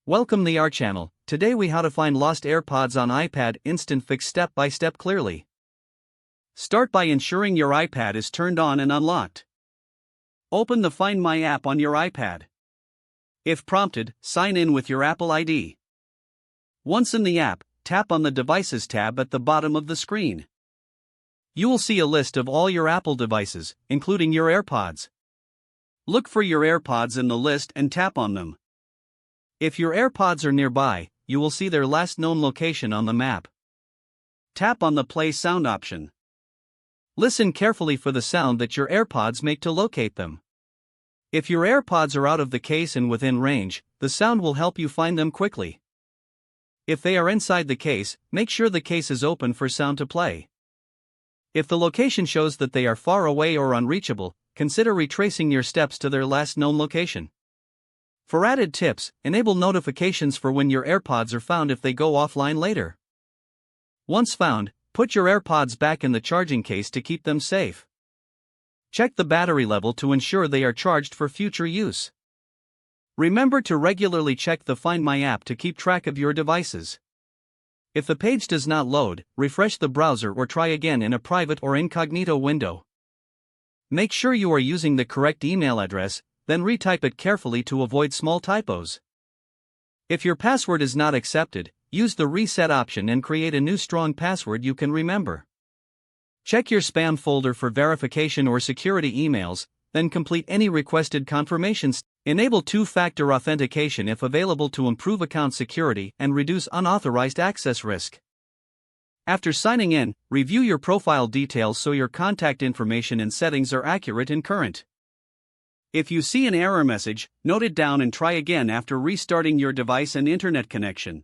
Welcome to our channel. Today we how to find lost AirPods on iPad instant fix step by step clearly. Start by ensuring your iPad is turned on and unlocked. Open the Find My app on your iPad. If prompted, sign in with your Apple ID. Once in the app, tap on the Devices tab at the bottom of the screen. You will see a list of all your Apple devices, including your AirPods. Look for your AirPods in the list and tap on them. If your AirPods are nearby, you will see their last known location on the map. Tap on the Play Sound option. Listen carefully for the sound that your AirPods make to locate them. If your AirPods are out of the case and within range, the sound will help you find them quickly. If they are inside the case, make sure the case is open for sound to play. If the location shows that they are far away or unreachable, consider retracing your steps to their last known location. For added tips, enable notifications for when your AirPods are found if they go offline later. Once found, put your AirPods back in the charging case to keep them safe. Check the battery level to ensure they are charged for future use. Remember to regularly check the Find My app to keep track of your devices. If the page does not load, refresh the browser or try again in a private or incognito window. Make sure you are using the correct email address, then retype it carefully to avoid small typos. If your password is not accepted, use the reset option and create a new strong password you can remember. Check your spam folder for verification or security emails, then complete any requested confirmations. Enable two-factor authentication if available to improve account security and reduce unauthorized access risk. After signing in, review your profile details so your contact information and settings are accurate and current. If you see an error message, note it down and try again after restarting your device and internet connection.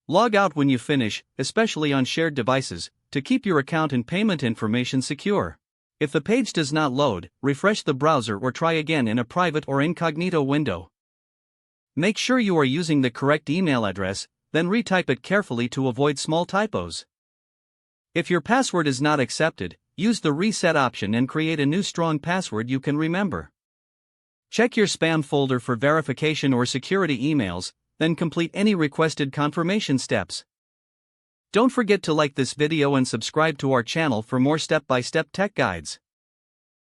Log out when you finish, especially on shared devices, to keep your account and payment information secure. If the page does not load, refresh the browser or try again in a private or incognito window. Make sure you are using the correct email address, then retype it carefully to avoid small typos. If your password is not accepted, use the reset option and create a new strong password you can remember. Check your spam folder for verification or security emails, then complete any requested confirmation steps. Don't forget to like this video and subscribe to our channel for more step-by-step tech guides.